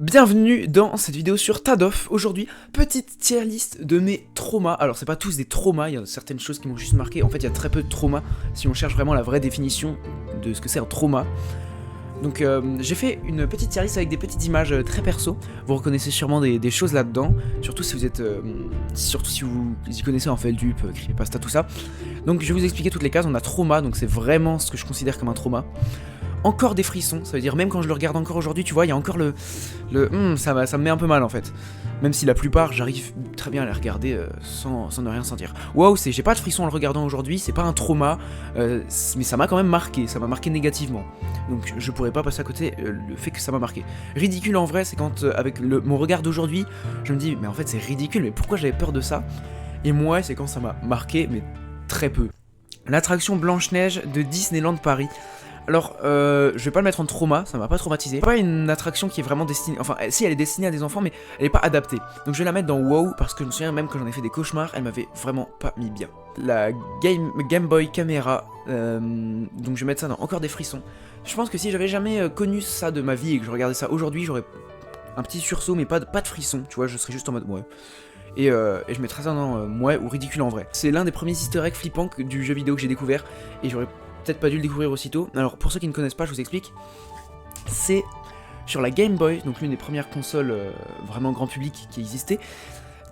Bienvenue dans cette vidéo sur Tadoff. Aujourd'hui, petite tier list de mes traumas. Alors c'est pas tous des traumas, il y a certaines choses qui m'ont juste marqué. En fait il y a très peu de traumas si on cherche vraiment la vraie définition de ce que c'est un trauma. Donc j'ai fait une petite tier list avec des petites images très perso. Vous reconnaissez sûrement des choses là-dedans. Surtout si vous êtes surtout si vous y connaissez en Feldup, Creepypasta, tout ça. Donc je vais vous expliquer toutes les cases. On a trauma, donc c'est vraiment ce que je considère comme un trauma. Encore des frissons, ça veut dire même quand je le regarde encore aujourd'hui, tu vois, il y a encore ça me met un peu mal en fait. Même si la plupart, j'arrive très bien à les regarder sans ne rien sentir. Waouh, j'ai pas de frissons en le regardant aujourd'hui, c'est pas un trauma, mais ça m'a quand même marqué, ça m'a marqué négativement. Donc je pourrais pas passer à côté le fait que ça m'a marqué. Ridicule en vrai, c'est quand avec mon regard d'aujourd'hui, je me dis, mais en fait c'est ridicule, mais pourquoi j'avais peur de ça? Et moi, c'est quand ça m'a marqué, mais très peu. L'attraction Blanche-Neige de Disneyland Paris. Alors, je vais pas le mettre en trauma, ça m'a pas traumatisé. C'est pas une attraction qui est vraiment destinée, enfin, si elle est destinée à des enfants, mais elle est pas adaptée. Donc je vais la mettre dans WoW, parce que je me souviens même quand j'en ai fait des cauchemars, elle m'avait vraiment pas mis bien. La Game Boy Camera, donc je vais mettre ça dans encore des frissons. Je pense que si j'avais jamais connu ça de ma vie et que je regardais ça aujourd'hui, j'aurais un petit sursaut, mais pas de frissons, tu vois, je serais juste en mode ouais. Et je mettrais ça dans ouais ou ridicule en vrai. C'est l'un des premiers easter eggs flippants du jeu vidéo que j'ai découvert, et j'aurais peut-être pas dû le découvrir aussitôt. Alors pour ceux qui ne connaissent pas, je vous explique. C'est sur la Game Boy, donc l'une des premières consoles vraiment grand public qui existait.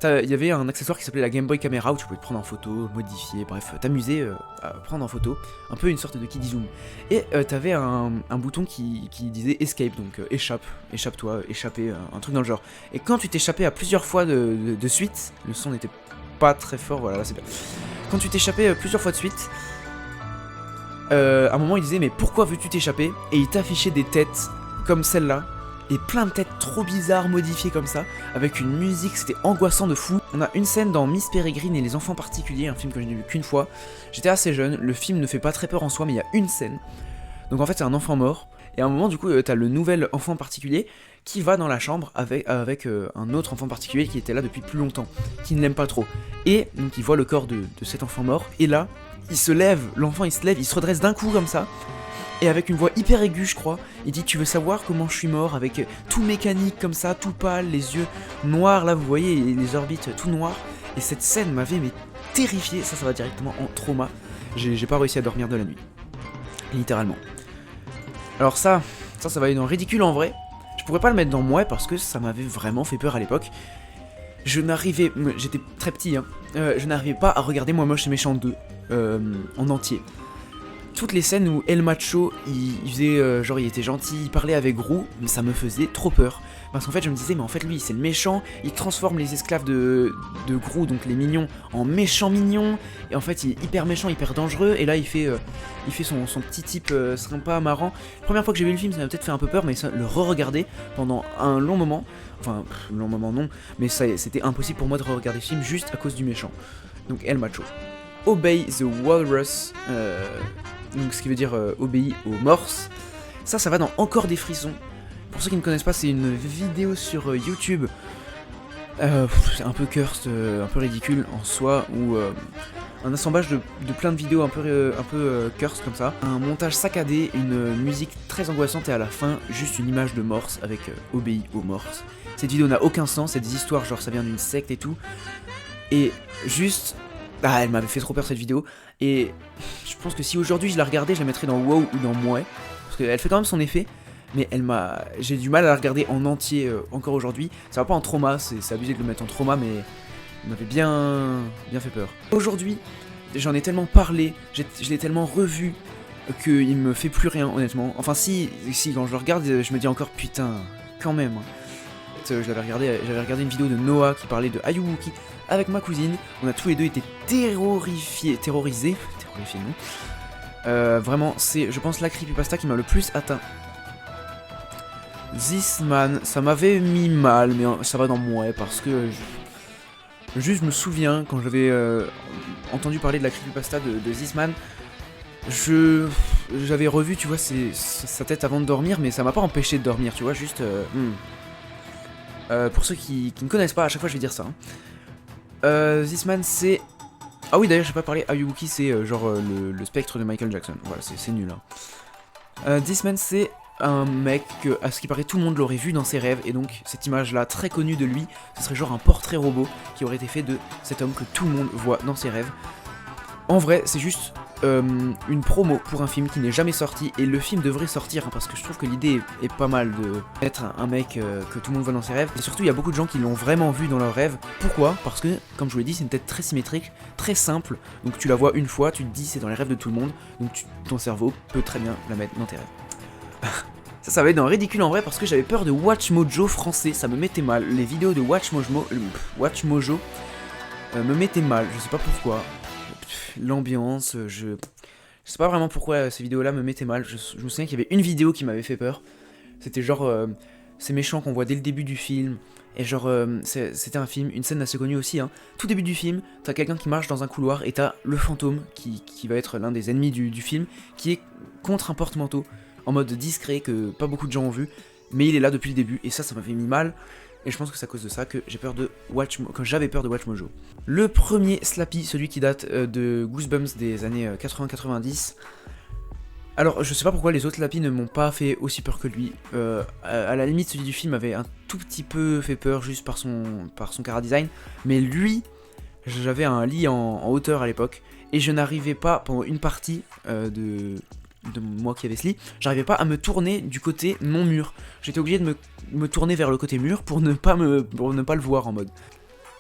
Il y avait un accessoire qui s'appelait la Game Boy Camera où tu pouvais te prendre en photo, modifier, bref, t'amuser à prendre en photo, un peu une sorte de kiddie zoom. Et t'avais un bouton qui disait escape, donc échappe-toi, échapper, un truc dans le genre. Et quand tu t'échappais à plusieurs fois de suite, le son n'était pas très fort, voilà, là c'est bien. Quand tu t'échappais plusieurs fois de suite, à un moment il disait mais pourquoi veux-tu t'échapper? Et il t'affichait des têtes comme celle-là, et plein de têtes trop bizarres modifiées comme ça, avec une musique, c'était angoissant de fou. On a une scène dans Miss Peregrine et les enfants particuliers, un film que je n'ai vu qu'une fois. J'étais assez jeune, le film ne fait pas très peur en soi, mais il y a une scène. Donc en fait c'est un enfant mort, et à un moment du coup t'as le nouvel enfant particulier qui va dans la chambre avec un autre enfant particulier qui était là depuis plus longtemps, qui ne l'aime pas trop. Et donc il voit le corps de cet enfant mort, et là, il se lève, l'enfant il se lève, il se redresse d'un coup comme ça, et avec une voix hyper aiguë je crois, il dit tu veux savoir comment je suis mort, avec tout mécanique comme ça, tout pâle, les yeux noirs là vous voyez, les orbites tout noires, et cette scène m'avait mais terrifié, ça va directement en trauma, j'ai pas réussi à dormir de la nuit, littéralement. Alors ça va aller dans ridicule en vrai, je pourrais pas le mettre dans moi parce que ça m'avait vraiment fait peur à l'époque. J'étais très petit hein, je n'arrivais pas à regarder Moi Moche et Méchant 2 en entier. Toutes les scènes où El Macho, il faisait genre il était gentil, il parlait avec Gru, mais ça me faisait trop peur. Parce qu'en fait je me disais mais en fait lui c'est le méchant, il transforme les esclaves de Gru, donc les mignons, en méchants mignons, et en fait il est hyper méchant, hyper dangereux, et là il fait son petit type sympa, marrant. La première fois que j'ai vu le film ça m'a peut-être fait un peu peur, mais ça, le re-regarder pendant un long moment, enfin long moment non, mais c'était impossible pour moi de re-regarder le film juste à cause du méchant. Donc El Macho. Obey the Walrus, donc ce qui veut dire obéis aux morses. Ça va dans encore des frissons. Pour ceux qui ne connaissent pas, c'est une vidéo sur YouTube, c'est un peu cursed, un peu ridicule en soi, où un assemblage de plein de vidéos un peu cursed comme ça, un montage saccadé, une musique très angoissante, et à la fin juste une image de morse avec obéis aux morses. Cette vidéo n'a aucun sens, c'est des histoires genre ça vient d'une secte et tout, et juste elle m'avait fait trop peur cette vidéo, et je pense que si aujourd'hui je la regardais, je la mettrais dans WoW ou dans Mouais, parce qu'elle fait quand même son effet, mais j'ai du mal à la regarder en entier encore aujourd'hui. Ça va pas en trauma, c'est abusé de le mettre en trauma, mais il m'avait bien fait peur. Aujourd'hui, j'en ai tellement parlé, je l'ai tellement revu, qu'il me fait plus rien honnêtement. Enfin si quand je le regarde, je me dis encore putain, quand même. J'avais regardé une vidéo de Noah qui parlait de Ayuwoki avec ma cousine. On a tous les deux été terrorisés non. Vraiment, c'est, je pense, la creepypasta qui m'a le plus atteint. This Man, ça m'avait mis mal, mais ça va dans moi, parce que juste je me souviens quand j'avais entendu parler de la creepypasta de This Man, j'avais revu, tu vois, sa tête avant de dormir, mais ça m'a pas empêché de dormir, tu vois, juste pour ceux qui ne connaissent pas, à chaque fois je vais dire ça. This Man c'est... Ah oui d'ailleurs j'ai pas parlé, Ayuwoki c'est genre le spectre de Michael Jackson, voilà c'est nul hein. This Man c'est un mec que, à ce qui paraît, tout le monde l'aurait vu dans ses rêves, et donc cette image-là, très connue de lui, ce serait genre un portrait robot qui aurait été fait de cet homme que tout le monde voit dans ses rêves. En vrai, c'est juste une promo pour un film qui n'est jamais sorti, et le film devrait sortir, hein, parce que je trouve que l'idée est pas mal de mettre un mec que tout le monde voit dans ses rêves, et surtout il y a beaucoup de gens qui l'ont vraiment vu dans leurs rêves. Pourquoi? Parce que, comme je vous l'ai dit, c'est une tête très symétrique, très simple, donc tu la vois une fois, tu te dis c'est dans les rêves de tout le monde, donc ton cerveau peut très bien la mettre dans tes rêves. Ça va être dans ridicule en vrai, parce que j'avais peur de WatchMojo français, ça me mettait mal. Les vidéos de WatchMojo me mettaient mal, je sais pas pourquoi. L'ambiance, je sais pas vraiment pourquoi ces vidéos là me mettaient mal. Je me souviens qu'il y avait une vidéo qui m'avait fait peur. C'était genre ces méchants qu'on voit dès le début du film. Et genre c'était un film, une scène assez connue aussi, hein. Tout début du film, t'as quelqu'un qui marche dans un couloir et t'as le fantôme qui va être l'un des ennemis du film, qui est contre un porte-manteau en mode discret que pas beaucoup de gens ont vu, mais il est là depuis le début et ça m'avait mis mal. Et je pense que c'est à cause de ça que j'avais peur de WatchMojo. Le premier Slappy, celui qui date de Goosebumps des années 80-90. Alors, je sais pas pourquoi les autres Slappy ne m'ont pas fait aussi peur que lui. À la limite, celui du film avait un tout petit peu fait peur juste par son chara-design. Mais lui, j'avais un lit en hauteur à l'époque. Et je n'arrivais pas, pendant une partie de moi qui avait ce lit, j'arrivais pas à me tourner du côté non mur. J'étais obligé de me tourner vers le côté mur pour ne pas le voir en mode.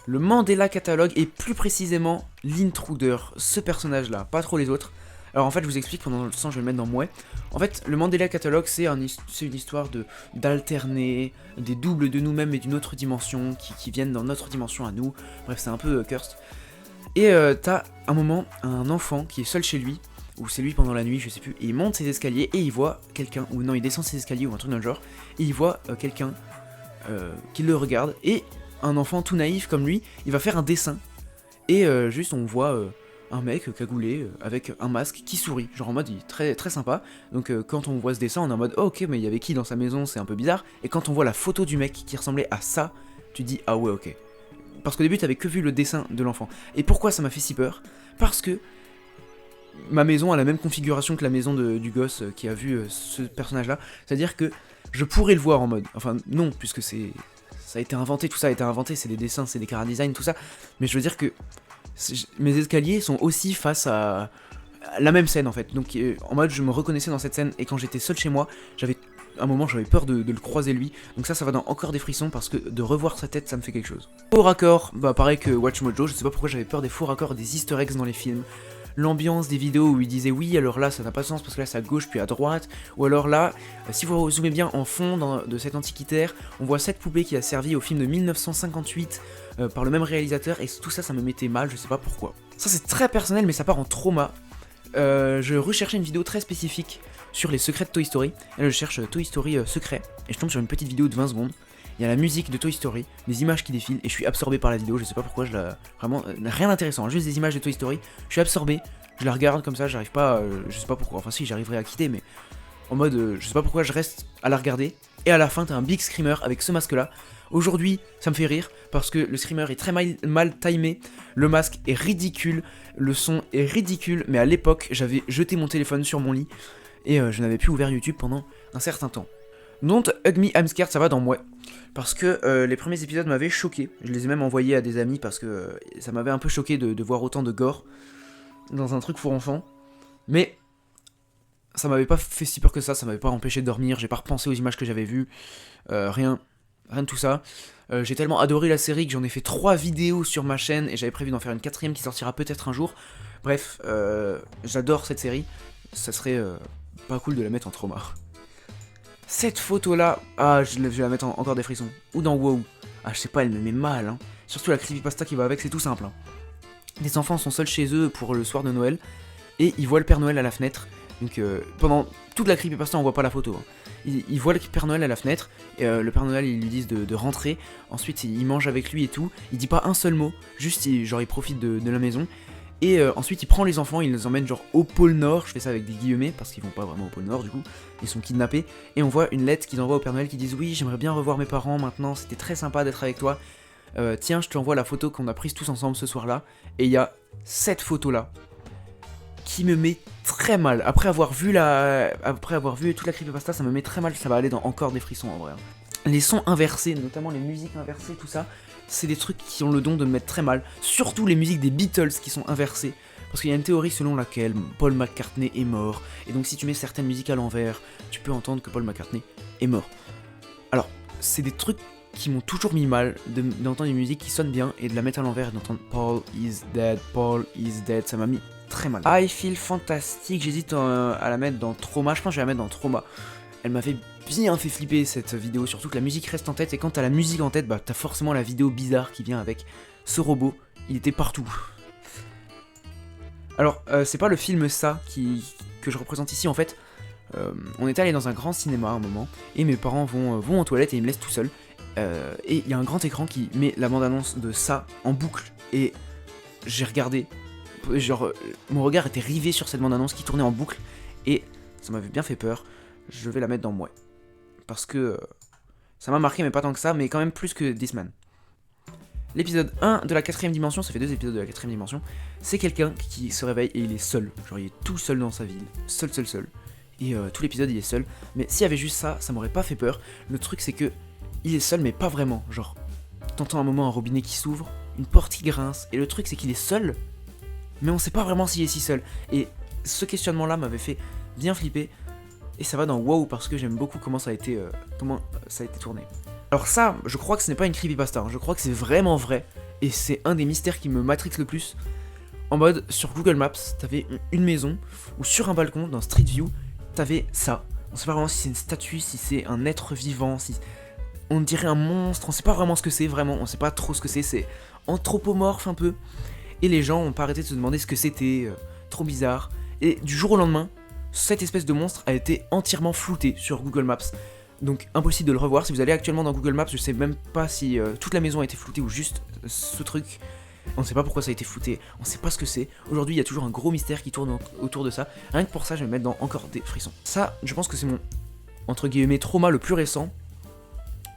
Le Mandela Catalogue et plus précisément l'Intruder, ce personnage là, pas trop les autres. Alors en fait je vous explique, pendant le temps je vais le mettre dans Mouais. En fait le Mandela Catalogue c'est une histoire d'alterner des doubles de nous-mêmes et d'une autre dimension qui viennent dans notre dimension à nous. Bref c'est un peu cursed. Et t'as un moment un enfant qui est seul chez lui, ou c'est lui pendant la nuit, je sais plus, et il monte ses escaliers et il voit quelqu'un, ou non il descend ses escaliers ou un truc dans le genre, et il voit quelqu'un qui le regarde, et un enfant tout naïf comme lui, il va faire un dessin, et juste on voit un mec cagoulé avec un masque qui sourit, genre en mode il est très, très sympa, donc quand on voit ce dessin on est en mode oh, ok mais il y avait qui dans sa maison, c'est un peu bizarre, et quand on voit la photo du mec qui ressemblait à ça, tu dis ah ouais ok. Parce qu'au début t'avais que vu le dessin de l'enfant, et pourquoi ça m'a fait si peur? Parce que ma maison a la même configuration que la maison du gosse qui a vu ce personnage-là. C'est-à-dire que je pourrais le voir en mode... Enfin, non, puisque ça a été inventé, tout ça a été inventé, c'est des dessins, c'est des chara-design, tout ça. Mais je veux dire que mes escaliers sont aussi face à la même scène, en fait. Donc, en mode, je me reconnaissais dans cette scène, et quand j'étais seul chez moi, à un moment, j'avais peur de le croiser lui. Donc ça va dans encore des frissons, parce que de revoir sa tête, ça me fait quelque chose. Faux raccord, bah pareil que WatchMojo, je sais pas pourquoi j'avais peur des faux raccords, des easter eggs dans les films. L'ambiance des vidéos où il disait oui alors là ça n'a pas de sens parce que là c'est à gauche puis à droite, ou alors là si vous zoomez bien en fond de cet antiquitaire on voit cette poupée qui a servi au film de 1958 par le même réalisateur, et tout ça me mettait mal, je sais pas pourquoi. Ça c'est très personnel mais ça part en trauma. Je recherchais une vidéo très spécifique sur les secrets de Toy Story, et là je cherche Toy Story secret et je tombe sur une petite vidéo de 20 secondes. Il y a la musique de Toy Story, des images qui défilent, et je suis absorbé par la vidéo, je sais pas pourquoi, vraiment, rien d'intéressant, juste des images de Toy Story, je suis absorbé, je la regarde comme ça, j'arrive pas, je sais pas pourquoi, enfin si, j'arriverai à quitter, mais en mode, je sais pas pourquoi, je reste à la regarder, et à la fin, t'as un big screamer avec ce masque-là. Aujourd'hui, ça me fait rire, parce que le screamer est très mal timé, le masque est ridicule, le son est ridicule, mais à l'époque, j'avais jeté mon téléphone sur mon lit, et je n'avais plus ouvert YouTube pendant un certain temps. Don't Hug Me I'm Scared, ça va dans Mouais. Parce que les premiers épisodes m'avaient choqué. Je les ai même envoyés à des amis parce que ça m'avait un peu choqué de voir autant de gore dans un truc pour enfants. Mais ça m'avait pas fait si peur que ça m'avait pas empêché de dormir, j'ai pas repensé aux images que j'avais vues, rien de tout ça. J'ai tellement adoré la série que j'en ai fait 3 vidéos sur ma chaîne et j'avais prévu d'en faire une 4ème qui sortira peut-être un jour. Bref, j'adore cette série, ça serait pas cool de la mettre en trauma. Cette photo là, je vais la mettre encore des frissons. Ou dans WoW. Je sais pas, elle me met mal. Hein. Surtout la creepypasta qui va avec, c'est tout simple. Hein. Des enfants sont seuls chez eux pour le soir de Noël. Et ils voient le Père Noël à la fenêtre. Donc pendant toute la creepypasta, on voit pas la photo. Hein. Ils voient le Père Noël à la fenêtre. Et le Père Noël, ils lui disent de rentrer. Ensuite, il mange avec lui et tout. Il dit pas un seul mot. Juste, il profite de la maison. Et ensuite il prend les enfants, il les emmène genre au pôle Nord, je fais ça avec des guillemets parce qu'ils vont pas vraiment au pôle Nord du coup, ils sont kidnappés, et on voit une lettre qu'ils envoient au Père Noël qui disent oui j'aimerais bien revoir mes parents maintenant, c'était très sympa d'être avec toi, tiens je te envoie la photo qu'on a prise tous ensemble ce soir là, et il y a cette photo là qui me met très mal. Après avoir vu toute la creepypasta, ça me met très mal, ça va aller dans encore des frissons en vrai. Les sons inversés, notamment les musiques inversées, tout ça, c'est des trucs qui ont le don de me mettre très mal. Surtout les musiques des Beatles qui sont inversées. Parce qu'il y a une théorie selon laquelle Paul McCartney est mort. Et donc si tu mets certaines musiques à l'envers, tu peux entendre que Paul McCartney est mort. Alors, c'est des trucs qui m'ont toujours mis mal d'entendre une musique qui sonne bien et de la mettre à l'envers et d'entendre Paul is dead, ça m'a mis très mal. I Feel Fantastic, j'hésite à la mettre dans Trauma, je pense que je vais la mettre dans Trauma. Elle m'avait bien fait flipper cette vidéo, surtout que la musique reste en tête et quand t'as la musique en tête, bah t'as forcément la vidéo bizarre qui vient avec ce robot, il était partout. Alors, c'est pas le film ça que je représente ici en fait. On était allé dans un grand cinéma à un moment et mes parents vont aux toilettes et ils me laissent tout seul. Et il y a un grand écran qui met la bande-annonce de ça en boucle et j'ai regardé, genre mon regard était rivé sur cette bande-annonce qui tournait en boucle et ça m'avait bien fait peur. Je vais la mettre dans moi parce que ça m'a marqué mais pas tant que ça, mais quand même plus que This Man. L'épisode 1 de la 4ème dimension, ça fait 2 épisodes de la 4ème dimension, c'est quelqu'un qui se réveille et il est seul, genre il est tout seul dans sa ville, seul. Et tout l'épisode il est seul, mais s'il y avait juste ça, ça m'aurait pas fait peur. Le truc c'est que il est seul mais pas vraiment, genre t'entends un moment un robinet qui s'ouvre, une porte qui grince, et le truc c'est qu'il est seul, mais on sait pas vraiment s'il est si seul. Et ce questionnement là m'avait fait bien flipper, et ça va dans WoW parce que j'aime beaucoup comment ça a été tourné. Alors ça, je crois que ce n'est pas une creepypasta, je crois que c'est vraiment vrai, et c'est un des mystères qui me matrixe le plus. En mode, sur Google Maps, t'avais une maison, ou sur un balcon, dans Street View, t'avais ça. On sait pas vraiment si c'est une statue, si c'est un être vivant, si... On dirait un monstre, on sait pas vraiment ce que c'est, vraiment, on sait pas trop ce que c'est anthropomorphe un peu. Et les gens ont pas arrêté de se demander ce que c'était, trop bizarre. Et du jour au lendemain, cette espèce de monstre a été entièrement flouté sur Google Maps. Donc impossible de le revoir. Si vous allez actuellement dans Google Maps, je sais même pas si toute la maison a été floutée ou juste ce truc. On ne sait pas pourquoi ça a été flouté, on sait pas ce que c'est. Aujourd'hui il y a toujours un gros mystère qui tourne autour de ça. Rien que pour ça je vais me mettre dans encore des frissons. Ça je pense que c'est mon entre guillemets trauma le plus récent.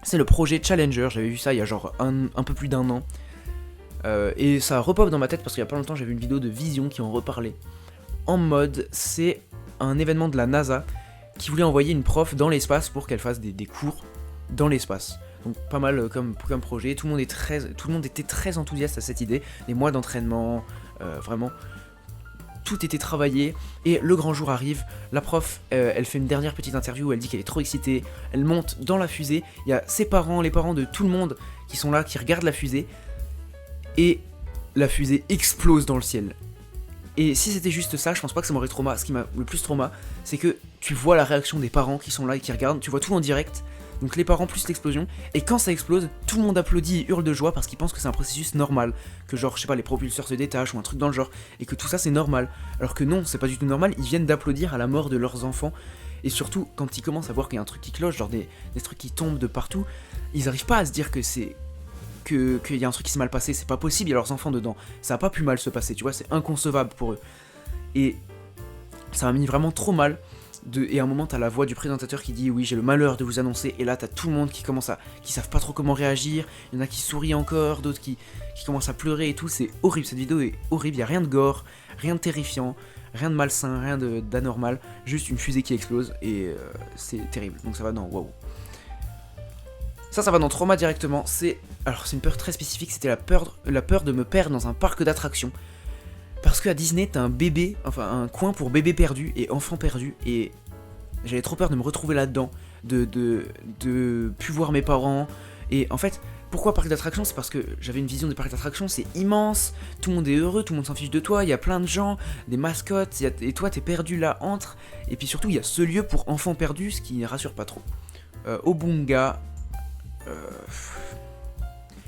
C'est le projet Challenger, j'avais vu ça il y a genre un peu plus d'1 an. Et ça repop dans ma tête parce qu'il y a pas longtemps j'ai vu une vidéo de Vision qui en reparlait. En mode c'est un événement de la NASA qui voulait envoyer une prof dans l'espace pour qu'elle fasse des cours dans l'espace. Donc pas mal comme projet, tout le monde était très enthousiaste à cette idée, des mois d'entraînement, vraiment, tout était travaillé, et le grand jour arrive, la prof, elle fait une dernière petite interview où elle dit qu'elle est trop excitée, elle monte dans la fusée, il y a ses parents, les parents de tout le monde qui sont là, qui regardent la fusée, et la fusée explose dans le ciel. Et si c'était juste ça, je pense pas que ça m'aurait trauma. Ce qui m'a le plus trauma, c'est que tu vois la réaction des parents qui sont là et qui regardent, tu vois tout en direct, donc les parents plus l'explosion, et quand ça explose, tout le monde applaudit et hurle de joie parce qu'ils pensent que c'est un processus normal, que genre, je sais pas, les propulseurs se détachent ou un truc dans le genre, et que tout ça c'est normal, alors que non, c'est pas du tout normal, ils viennent d'applaudir à la mort de leurs enfants, et surtout, quand ils commencent à voir qu'il y a un truc qui cloche, genre des trucs qui tombent de partout, ils arrivent pas à se dire que c'est... qu'il y a un truc qui s'est mal passé, c'est pas possible, il y a leurs enfants dedans, ça a pas pu mal se passer, tu vois, c'est inconcevable pour eux, et ça m'a mis vraiment trop mal. Et à un moment t'as la voix du présentateur qui dit oui j'ai le malheur de vous annoncer, et là t'as tout le monde qui commence qui savent pas trop comment réagir, il y en a qui sourient encore, d'autres qui commencent à pleurer et tout, c'est horrible, cette vidéo est horrible, il y a rien de gore, rien de terrifiant, rien de malsain, rien d'anormal, juste une fusée qui explose et c'est terrible, donc ça va dans waouh. Ça va dans Trauma directement, alors c'est une peur très spécifique, c'était la peur de me perdre dans un parc d'attractions. Parce qu'à Disney, t'as un bébé, enfin un coin pour bébés perdus et enfants perdus, et j'avais trop peur de me retrouver là-dedans, de plus voir mes parents, et en fait, pourquoi parc d'attractions? C'est parce que j'avais une vision des parcs d'attractions, c'est immense, tout le monde est heureux, tout le monde s'en fiche de toi, il y a plein de gens, des mascottes, et toi t'es perdu là entre, et puis surtout il y a ce lieu pour enfants perdus, ce qui ne rassure pas trop. Obunga...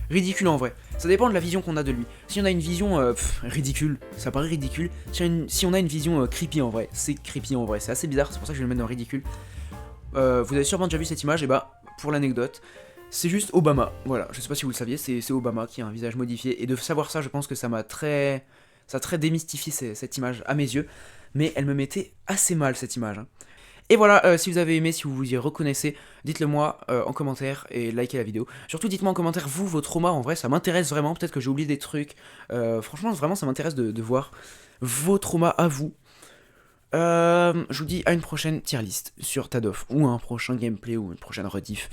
ridicule en vrai, ça dépend de la vision qu'on a de lui. Si on a une vision ridicule, ça paraît ridicule. Si on a une vision creepy en vrai, c'est creepy en vrai, c'est assez bizarre, c'est pour ça que je vais le mettre dans ridicule. Vous avez sûrement déjà vu cette image, et bah pour l'anecdote, c'est juste Obama, voilà, je sais pas si vous le saviez, c'est Obama qui a un visage modifié, et de savoir ça, je pense que ça a très démystifié cette image à mes yeux, mais elle me mettait assez mal cette image, hein. Et voilà, si vous avez aimé, si vous vous y reconnaissez, dites-le moi en commentaire et likez la vidéo. Surtout dites-moi en commentaire, vous, vos traumas, en vrai, ça m'intéresse vraiment, peut-être que j'ai oublié des trucs. Franchement, vraiment, ça m'intéresse de voir vos traumas à vous. Je vous dis à une prochaine tier list sur Tadoff, ou un prochain gameplay, ou une prochaine rediff.